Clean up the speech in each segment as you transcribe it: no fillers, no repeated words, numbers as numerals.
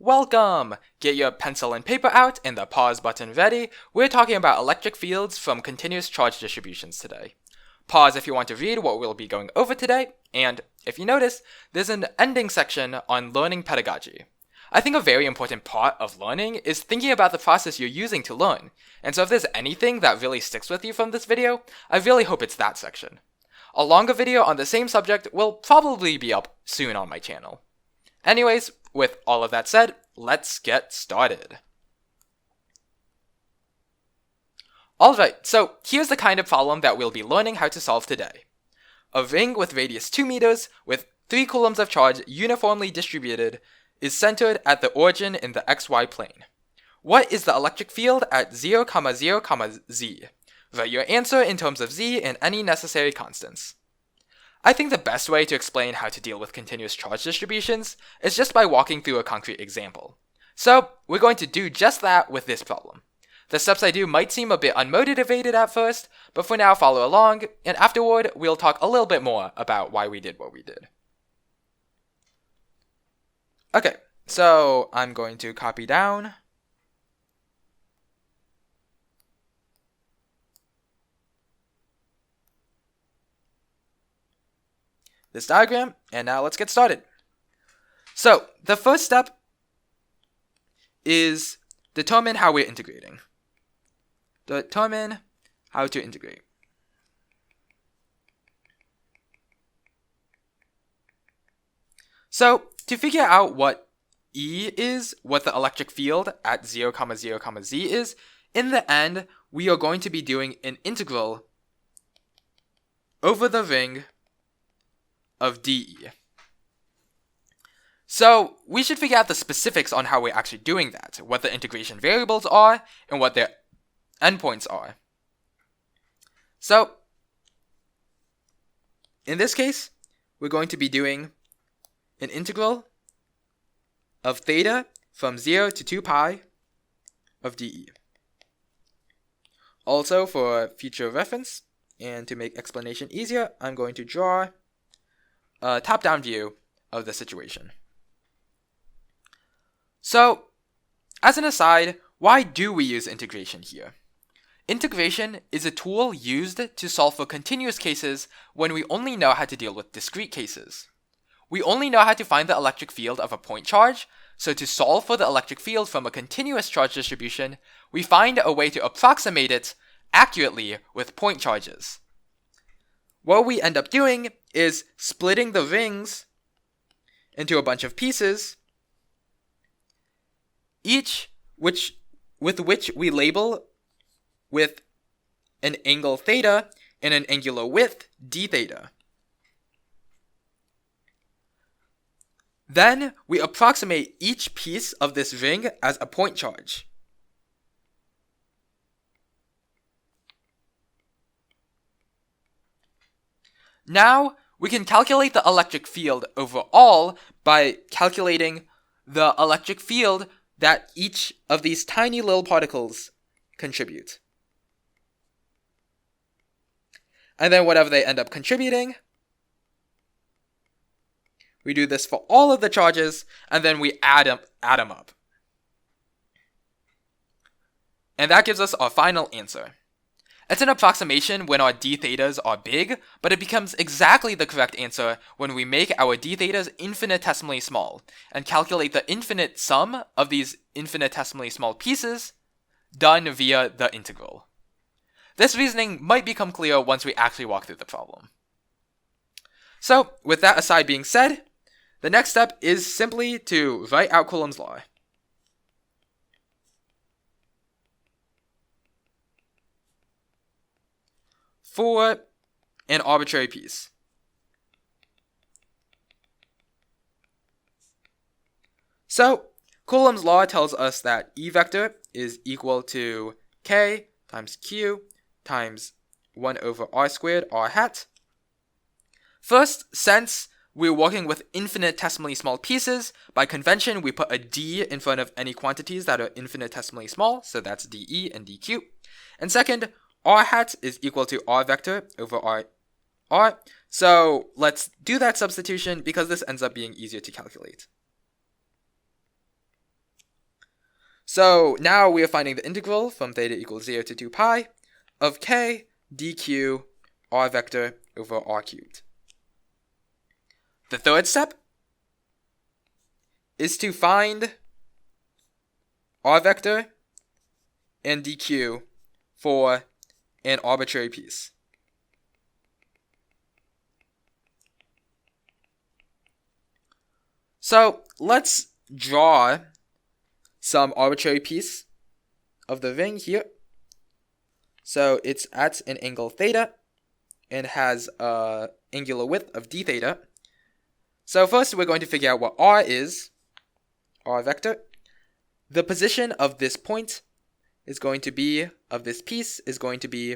Welcome! Get your pencil and paper out and the pause button ready. We're talking about electric fields from continuous charge distributions today. Pause if you want to read what we'll be going over today, and if you notice, there's an ending section on learning pedagogy. I think a very important part of learning is thinking about the process you're using to learn, and so if there's anything that really sticks with you from this video, I really hope it's that section. A longer video on the same subject will probably be up soon on my channel. Anyways, with all of that said, let's get started. Alright, so here's the kind of problem that we'll be learning how to solve today. A ring with radius 2 meters with 3 coulombs of charge uniformly distributed is centered at the origin in the xy plane. What is the electric field at 0, 0, z? Write your answer in terms of z and any necessary constants. I think the best way to explain how to deal with continuous charge distributions is just by walking through a concrete example. So, we're going to do just that with this problem. The steps I do might seem a bit unmotivated at first, but for now follow along, and afterward we'll talk a little bit more about why we did what we did. Okay, so I'm going to copy down this diagram, and now let's get started. So, the first step is determine how we're integrating. Determine how to integrate. So, to figure out what E is, what the electric field at 0, 0, z is, in the end, we are going to be doing an integral over the ring of dE. So, we should figure out the specifics on how we're actually doing that, what the integration variables are, and what their endpoints are. So, in this case, we're going to be doing an integral of theta from 0 to 2 pi of dE. Also, for future reference, and to make explanation easier, I'm going to draw a top-down view of the situation. So, as an aside, why do we use integration here? Integration is a tool used to solve for continuous cases when we only know how to deal with discrete cases. We only know how to find the electric field of a point charge, so to solve for the electric field from a continuous charge distribution, we find a way to approximate it accurately with point charges. What we end up doing is splitting the rings into a bunch of pieces, each with which we label with an angle theta and an angular width d theta. Then we approximate each piece of this ring as a point charge. Now, we can calculate the electric field overall by calculating the electric field that each of these tiny little particles contribute. And then whatever they end up contributing, we do this for all of the charges, and then we add them up. And that gives us our final answer. It's an approximation when our d thetas are big, but it becomes exactly the correct answer when we make our d thetas infinitesimally small, and calculate the infinite sum of these infinitesimally small pieces, done via the integral. This reasoning might become clear once we actually walk through the problem. So, with that aside being said, the next step is simply to write out Coulomb's law. For an arbitrary piece. So, Coulomb's law tells us that E vector is equal to K times Q times 1 over R squared R hat. First, since we're working with infinitesimally small pieces, by convention we put a d in front of any quantities that are infinitesimally small, so that's dE and dQ. And second, R hat is equal to R vector over R. So let's do that substitution because this ends up being easier to calculate. So now we are finding the integral from theta equals 0 to 2 pi of k dq r vector over r cubed. The third step is to find r vector and dq for an arbitrary piece. So let's draw some arbitrary piece of the ring here. So it's at an angle theta and has an angular width of d theta. So first we're going to figure out what r is, r vector. The position of this point is going to be, of this piece, is going to be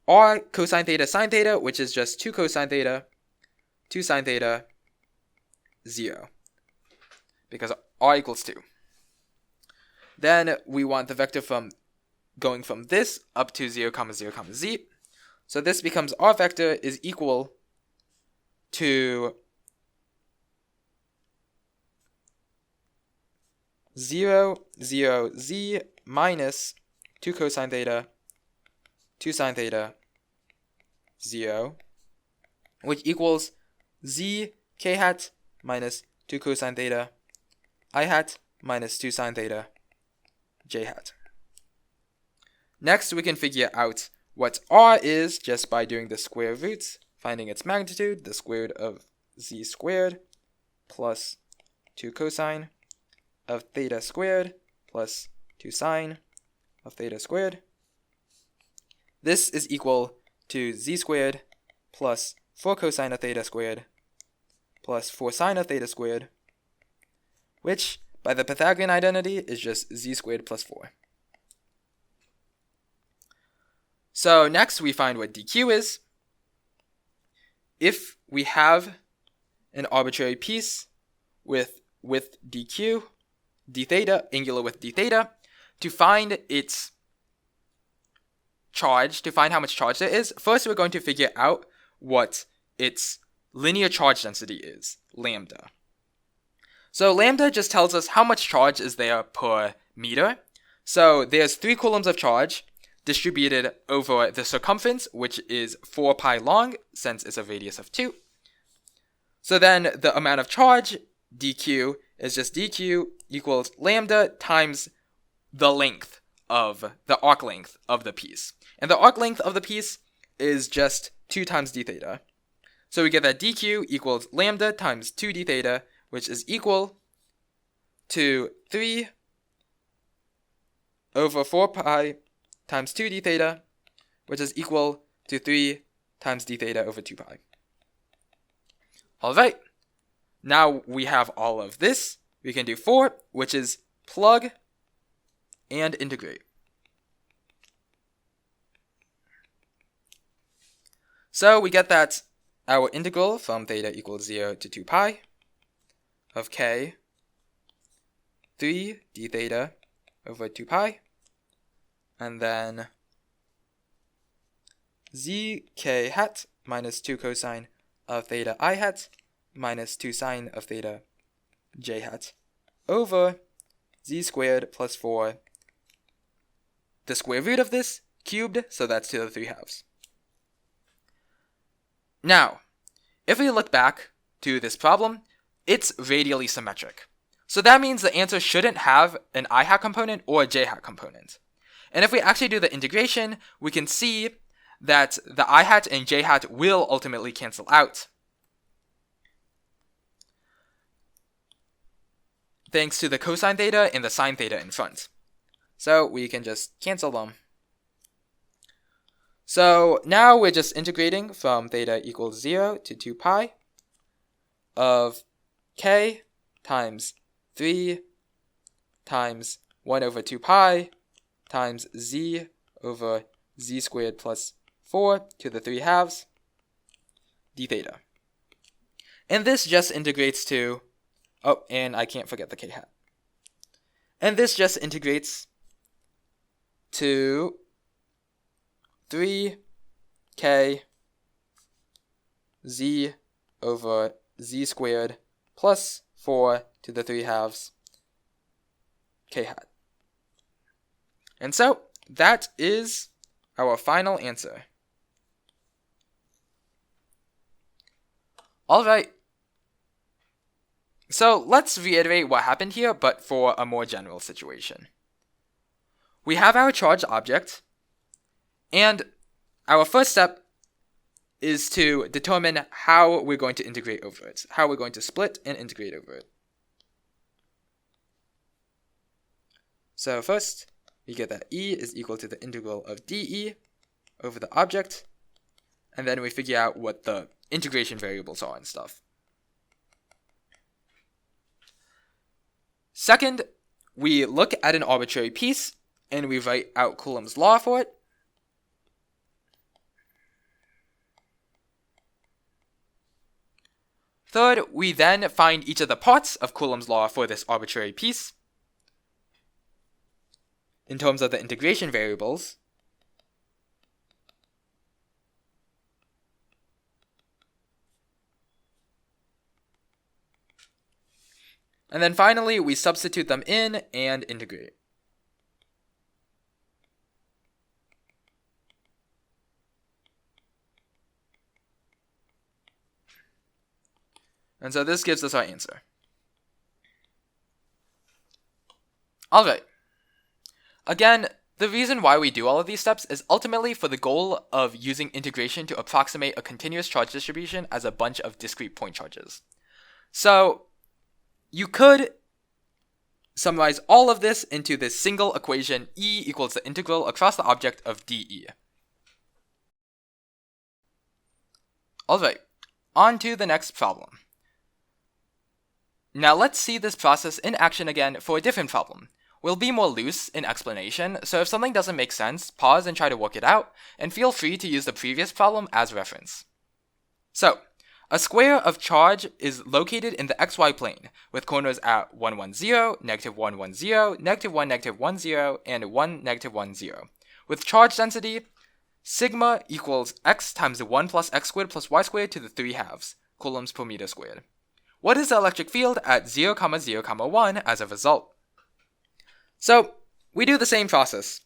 r cosine theta sine theta, which is just 2 cosine theta, 2 sine theta, 0, because r equals 2. Then we want the vector from going from this up to 0, 0, z. So this becomes r vector is equal to 0, 0, z minus 2 cosine theta, 2 sine theta, 0, which equals z k hat minus 2 cosine theta, I hat minus 2 sine theta, j hat. Next, we can figure out what r is just by doing the square roots, finding its magnitude, the square root of z squared plus 2 cosine of theta squared plus 2 sine of theta squared. This is equal to z squared plus 4 cosine of theta squared plus 4 sine of theta squared, which by the Pythagorean identity is just z squared plus 4. So next we find what dq is. If we have an arbitrary piece with width dq, d theta, angular width d theta, to find its charge, to find how much charge there is, first we're going to figure out what its linear charge density is, lambda. So lambda just tells us how much charge is there per meter. So there's 3 coulombs of charge distributed over the circumference, which is 4 pi long, since it's a radius of 2. So then the amount of charge, dq, is just dq equals lambda times the length of, the arc length of the piece. And the arc length of the piece is just 2 times d theta. So we get that dq equals lambda times 2 d theta, which is equal to 3 over 4 pi times 2 d theta, which is equal to 3 times d theta over 2 pi. Alright, now we have all of this. We can do 4, which is plug and integrate. So we get that our integral from theta equals 0 to 2 pi of k 3 d theta over 2 pi, and then z k hat minus 2 cosine of theta I hat minus 2 sine of theta j hat over z squared plus 4, the square root of this, cubed, so that's to the 3 halves. Now, if we look back to this problem, it's radially symmetric. So that means the answer shouldn't have an I hat component or a j hat component. And if we actually do the integration, we can see that the I hat and j hat will ultimately cancel out, thanks to the cosine theta and the sine theta in front. So we can just cancel them. So now we're just integrating from theta equals 0 to 2 pi of k times 3 times 1 over 2 pi times z over z squared plus 4 to the 3 halves d theta. And this just integrates to, oh, and I can't forget the k hat. And this just integrates to 3k z over z squared plus 4 to the 3 halves k hat. And so that is our final answer. Alright, so let's reiterate what happened here, but for a more general situation. We have our charged object, and our first step is to determine how we're going to integrate over it, how we're going to split and integrate over it. So first, we get that E is equal to the integral of dE over the object, and then we figure out what the integration variables are and stuff. Second, we look at an arbitrary piece, and we write out Coulomb's law for it. Third, we then find each of the parts of Coulomb's law for this arbitrary piece in terms of the integration variables. And then finally, we substitute them in and integrate. And so this gives us our answer. Alright. Again, the reason why we do all of these steps is ultimately for the goal of using integration to approximate a continuous charge distribution as a bunch of discrete point charges. So you could summarize all of this into this single equation, E equals the integral across the object of dE. Alright, on to the next problem. Now let's see this process in action again for a different problem. We'll be more loose in explanation, so if something doesn't make sense, pause and try to work it out, and feel free to use the previous problem as reference. So, a square of charge is located in the xy plane, with corners at 1, 1, 0, negative 1, 1, 0, negative 1, negative 1, 0, and 1, negative 1, 0, with charge density sigma equals x times 1 plus x squared plus y squared to the 3 halves, coulombs per meter squared. What is the electric field at 0, 0, 1 as a result? So, we do the same process.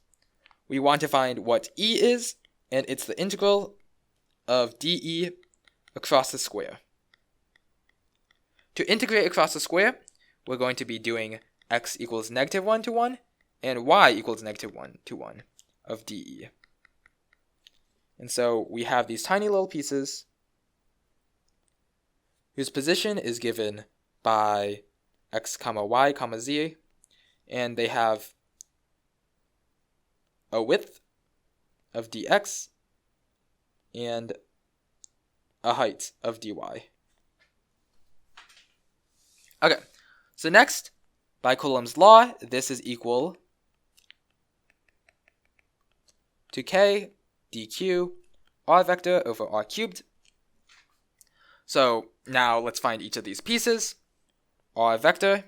We want to find what E is, and it's the integral of dE across the square. To integrate across the square, we're going to be doing x equals negative 1 to 1, and y equals negative 1 to 1 of dE. And so we have these tiny little pieces whose position is given by x, y, z, and they have a width of dx and a height of dy. Okay, so next, by Coulomb's law, this is equal to k dq r vector over r cubed. So now let's find each of these pieces. R vector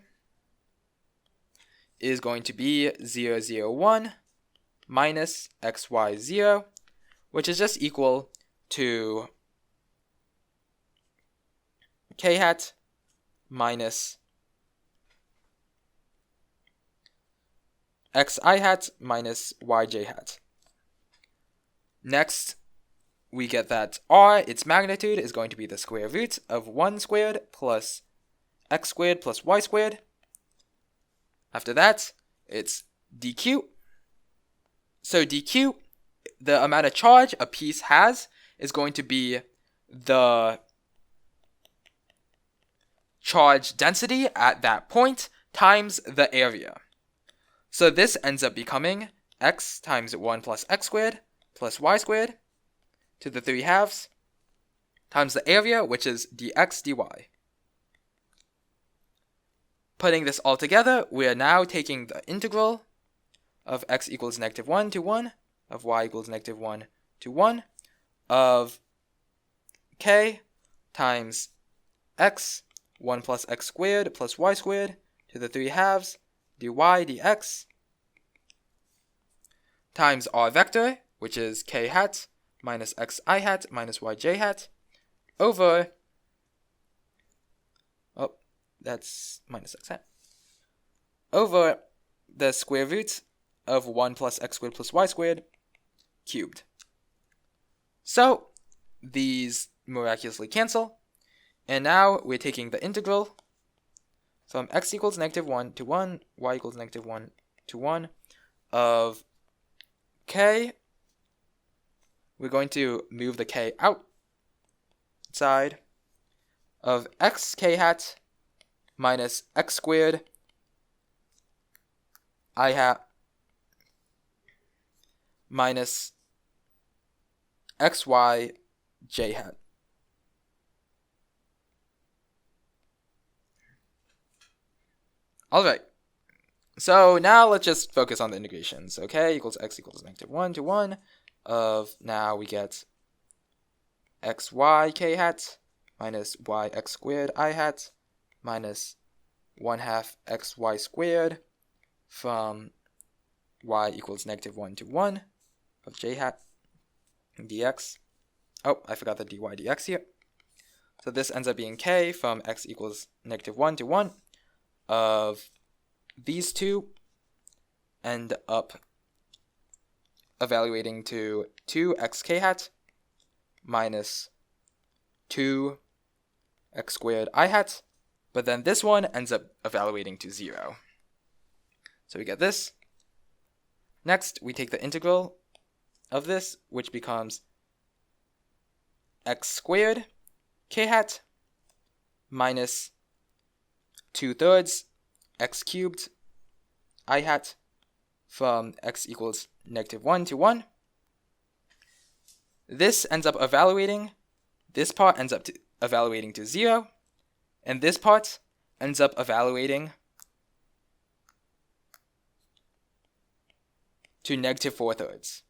is going to be 0, 0, 1 minus xy 0, which is just equal to k hat minus xi hat minus yj hat. Next, we get that r, its magnitude, is going to be the square root of 1 squared plus x squared plus y squared. After that, it's dq. So dq, the amount of charge a piece has, is going to be the charge density at that point times the area. So this ends up becoming x times 1 plus x squared plus y squared to the 3 halves times the area, which is dx dy. Putting this all together, we are now taking the integral of x equals negative 1 to 1, of y equals negative 1 to 1, of k times x, 1 plus x squared plus y squared to the 3 halves, dy dx, times r vector, which is k hat minus xi hat minus yj hat, over, that's minus x hat, over the square root of 1 plus x squared plus y squared cubed. So these miraculously cancel, and now we're taking the integral from x equals -1 to 1, y equals -1 to 1 of k. We're going to move the k outside of x k hat minus x squared I hat minus xy j hat. Alright, so now let's just focus on the integrations. Okay, equals x equals -1 to 1 of, now we get xy k hat minus yx squared I hat minus 1/2 xy squared from y equals -1 to 1 of j hat dx. Oh, I forgot the dy dx here. So this ends up being k from x equals -1 to 1 of these two end up evaluating to 2xk hat minus 2x squared I hat, but then this one ends up evaluating to 0. So we get this. Next, we take the integral of this, which becomes x squared k hat minus 2/3 x cubed I hat from x equals -1 to 1. This ends up evaluating, this part ends up evaluating to 0, and this part ends up evaluating to -4/3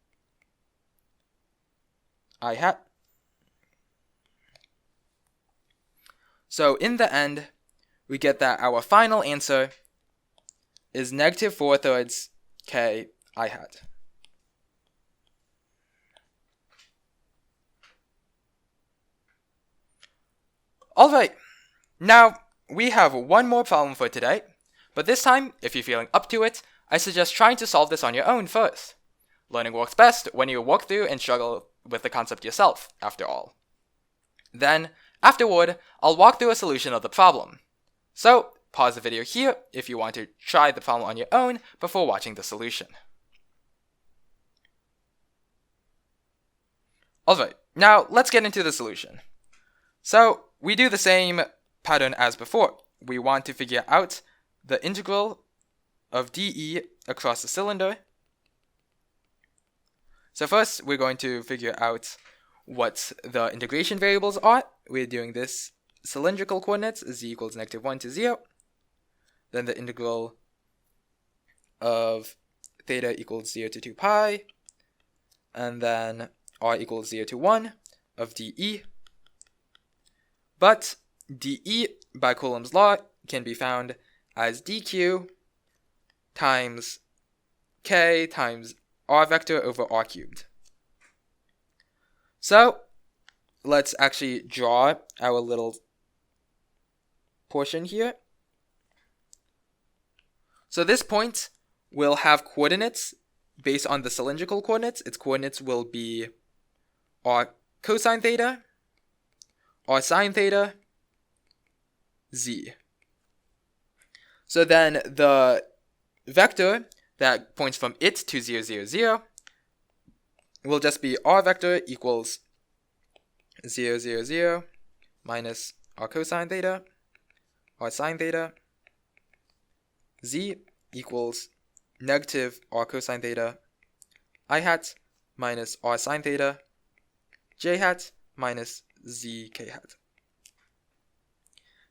I hat. So in the end, we get that our final answer is -4/3 k I hat. Alright, now we have one more problem for today, but this time, if you're feeling up to it, I suggest trying to solve this on your own first. Learning works best when you walk through and struggle with the concept yourself, after all. Then, afterward, I'll walk through a solution of the problem. So, pause the video here if you want to try the problem on your own before watching the solution. Alright, now let's get into the solution. So, we do the same pattern as before. We want to figure out the integral of dE across the cylinder. So first, we're going to figure out what the integration variables are. We're doing this cylindrical coordinates, z equals -1 to 0. Then the integral of theta equals 0 to 2 pi. And then r equals 0 to 1 of dE. But dE by Coulomb's law can be found as dq times k times r vector over r cubed. So let's actually draw our little portion here. So this point will have coordinates based on the cylindrical coordinates. Its coordinates will be r cosine theta, r sine theta, z. So then the vector that points from it to 0, 0, 0 will just be r vector equals 0, 0, 0 minus r cosine theta, r sine theta, z equals negative r cosine theta I hat minus r sine theta j hat minus z k hat.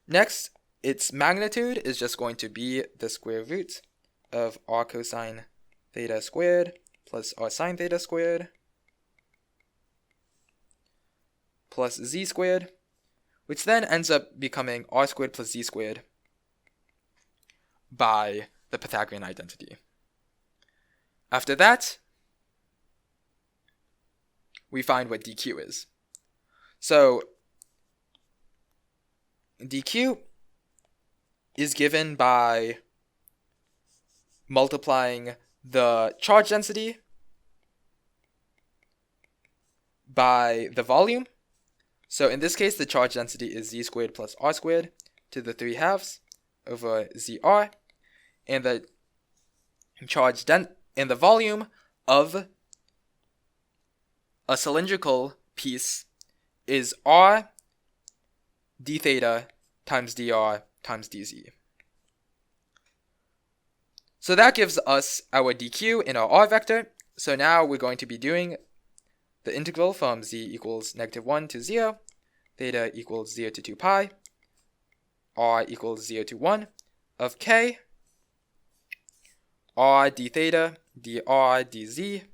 Next, its magnitude is just going to be the square root of r cosine theta squared plus r sine theta squared plus z squared, which then ends up becoming r squared plus z squared by the Pythagorean identity. After that, we find what dq is. So dq is given by multiplying the charge density by the volume. So in this case, the charge density is z squared plus r squared to the 3 halves over zr, and the and the volume of a cylindrical piece is r d theta times dr times dz. So that gives us our dq in our r vector. So now we're going to be doing the integral from z equals -1 to 0, theta equals 0 to 2 pi, r equals 0 to 1 of k, r d theta dr dz,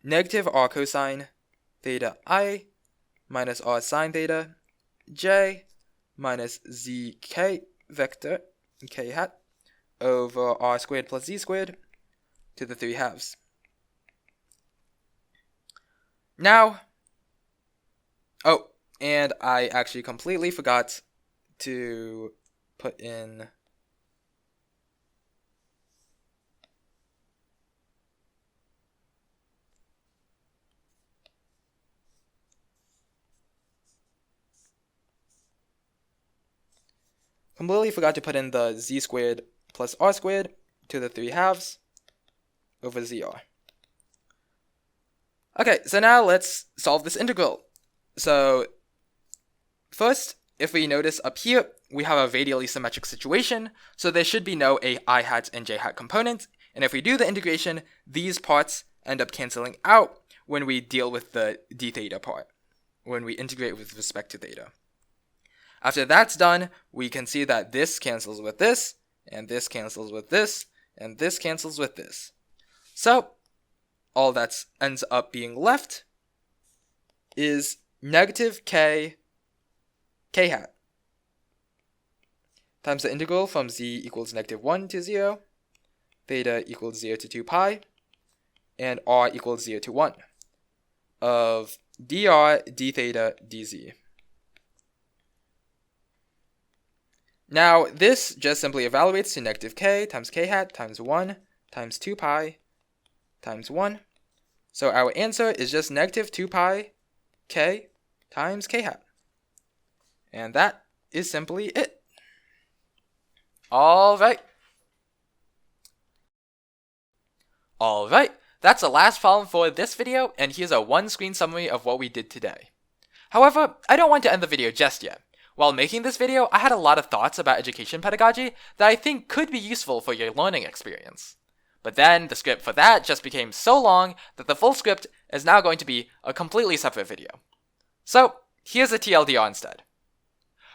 negative r cosine theta I minus r sine theta j minus zk vector k hat over r squared plus z squared to the 3 halves. Now, oh, and I actually completely forgot to put in the z squared plus r squared to the 3 halves over zr. Okay, so now let's solve this integral. So first, if we notice up here, we have a radially symmetric situation, so there should be no I hat and j hat component, and if we do the integration, these parts end up canceling out when we deal with the d theta part, when we integrate with respect to theta. After that's done, we can see that this cancels with this, and this cancels with this, and this cancels with this. So all that ends up being left is negative k hat times the integral from z equals -1 to 0, theta equals 0 to 2 pi, and r equals 0 to 1 of dr d theta dz. Now this just simply evaluates to negative k times k hat times 1 times 2 pi times 1. So our answer is just negative 2 pi k times k hat. And that is simply it. Alright, that's the last problem for this video, and here's a one-screen summary of what we did today. However, I don't want to end the video just yet. While making this video, I had a lot of thoughts about education pedagogy that I think could be useful for your learning experience. But then the script for that just became so long that the full script is now going to be a completely separate video. So here's a TLDR instead.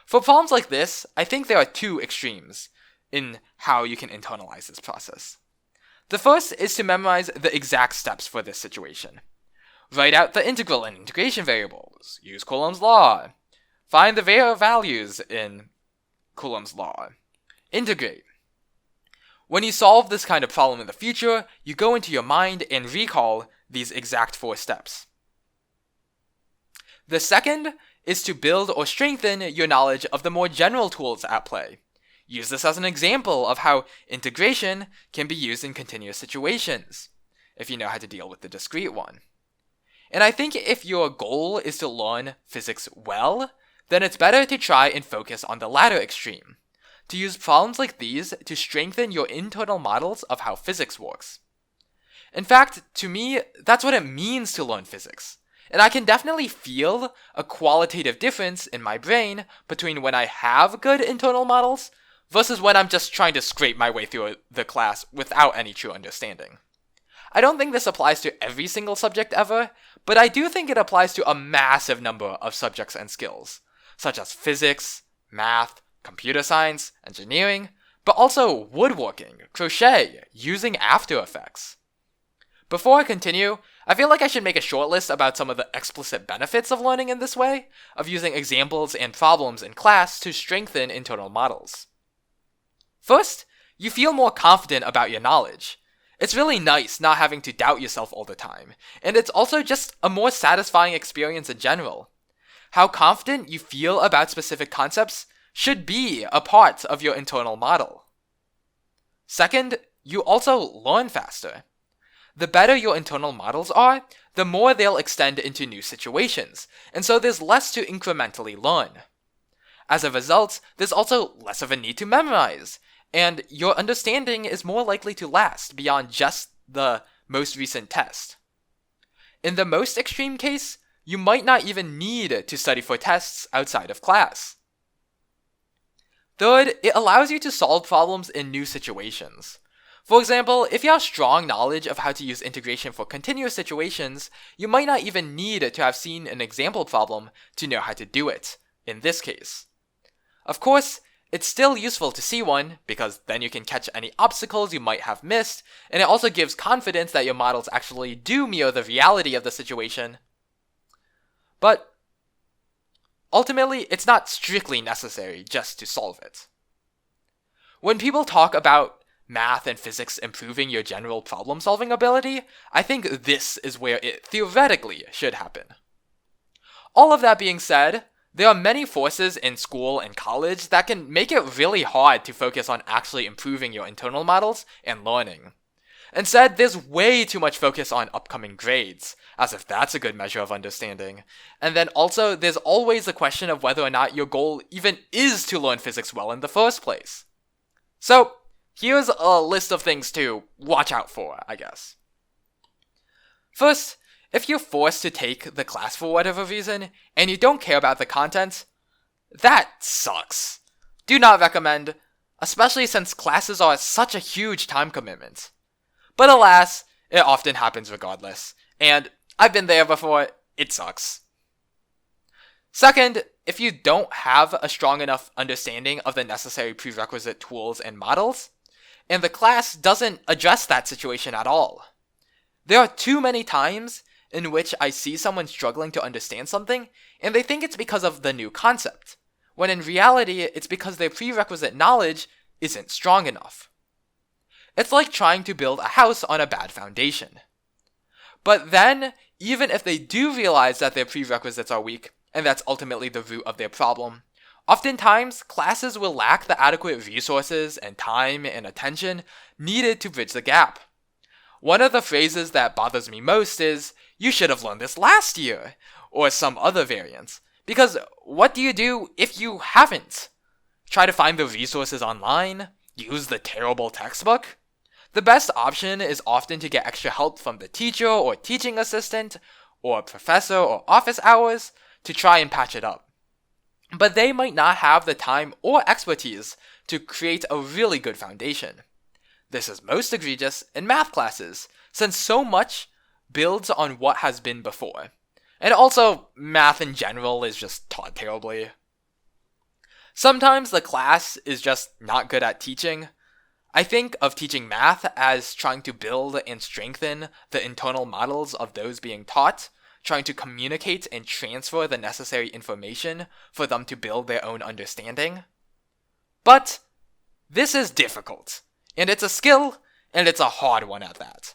For problems like this, I think there are two extremes in how you can internalize this process. The first is to memorize the exact steps for this situation. Write out the integral and integration variables, use Coulomb's law, find the values in Coulomb's law, integrate. When you solve this kind of problem in the future, you go into your mind and recall these exact 4 steps. The second is to build or strengthen your knowledge of the more general tools at play. Use this as an example of how integration can be used in continuous situations, if you know how to deal with the discrete one. And I think if your goal is to learn physics well, then it's better to try and focus on the latter extreme, to use problems like these to strengthen your internal models of how physics works. In fact, to me, that's what it means to learn physics. And I can definitely feel a qualitative difference in my brain between when I have good internal models versus when I'm just trying to scrape my way through the class without any true understanding. I don't think this applies to every single subject ever, but I do think it applies to a massive number of subjects and skills, such as physics, math, computer science, engineering, but also woodworking, crochet, using After Effects. Before I continue, I feel like I should make a short list about some of the explicit benefits of learning in this way, of using examples and problems in class to strengthen internal models. First, you feel more confident about your knowledge. It's really nice not having to doubt yourself all the time, and it's also just a more satisfying experience in general. How confident you feel about specific concepts should be a part of your internal model. Second, you also learn faster. The better your internal models are, the more they'll extend into new situations, and so there's less to incrementally learn. As a result, there's also less of a need to memorize, and your understanding is more likely to last beyond just the most recent test. In the most extreme case, you might not even need to study for tests outside of class. Third, it allows you to solve problems in new situations. For example, if you have strong knowledge of how to use integration for continuous situations, you might not even need to have seen an example problem to know how to do it, in this case. Of course, it's still useful to see one, because then you can catch any obstacles you might have missed, and it also gives confidence that your models actually do mirror the reality of the situation. But ultimately, it's not strictly necessary just to solve it. When people talk about math and physics improving your general problem-solving ability, I think this is where it theoretically should happen. All of that being said, there are many forces in school and college that can make it really hard to focus on actually improving your internal models and learning. Instead, there's way too much focus on upcoming grades, as if that's a good measure of understanding. And then also, there's always the question of whether or not your goal even is to learn physics well in the first place. So, here's a list of things to watch out for, I guess. First, if you're forced to take the class for whatever reason, and you don't care about the content, that sucks. Do not recommend, especially since classes are such a huge time commitment. But alas, it often happens regardless, and I've been there before, it sucks. Second, if you don't have a strong enough understanding of the necessary prerequisite tools and models, and the class doesn't address that situation at all. There are too many times in which I see someone struggling to understand something, and they think it's because of the new concept, when in reality, it's because their prerequisite knowledge isn't strong enough. It's like trying to build a house on a bad foundation. But then, even if they do realize that their prerequisites are weak, and that's ultimately the root of their problem, oftentimes, classes will lack the adequate resources and time and attention needed to bridge the gap. One of the phrases that bothers me most is, "You should have learned this last year," or some other variant. Because what do you do if you haven't? Try to find the resources online? Use the terrible textbook? The best option is often to get extra help from the teacher or teaching assistant, or professor or office hours to try and patch it up. But they might not have the time or expertise to create a really good foundation. This is most egregious in math classes, since so much builds on what has been before. And also, math in general is just taught terribly. Sometimes the class is just not good at teaching. I think of teaching math as trying to build and strengthen the internal models of those being taught, trying to communicate and transfer the necessary information for them to build their own understanding. But this is difficult, and it's a skill, and it's a hard one at that.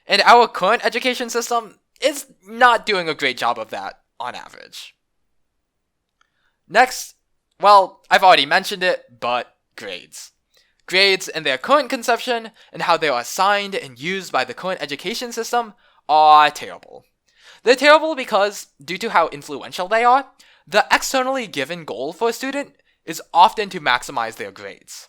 And our current education system is not doing a great job of that on average. Next, well, I've already mentioned it, but grades. Grades in their current conception and how they are assigned and used by the current education system are terrible. They're terrible because, due to how influential they are, the externally given goal for a student is often to maximize their grades.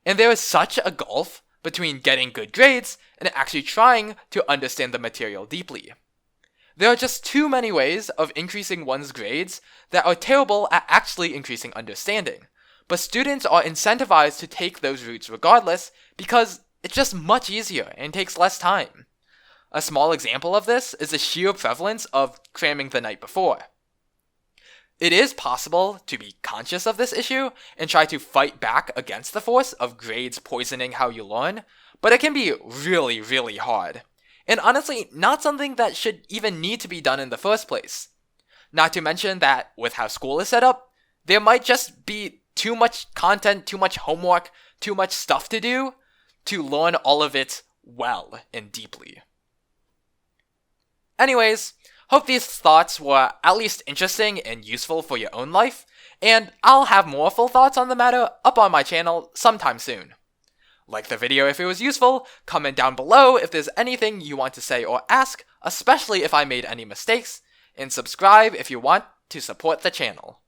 And there is such a gulf between getting good grades and actually trying to understand the material deeply. There are just too many ways of increasing one's grades that are terrible at actually increasing understanding, but students are incentivized to take those routes regardless because it's just much easier and takes less time. A small example of this is the sheer prevalence of cramming the night before. It is possible to be conscious of this issue and try to fight back against the force of grades poisoning how you learn, but it can be really, really hard. And honestly, not something that should even need to be done in the first place. Not to mention that, with how school is set up, there might just be too much content, too much homework, too much stuff to do to learn all of it well and deeply. Anyways, hope these thoughts were at least interesting and useful for your own life, and I'll have more full thoughts on the matter up on my channel sometime soon. Like the video if it was useful, comment down below if there's anything you want to say or ask, especially if I made any mistakes, and subscribe if you want to support the channel.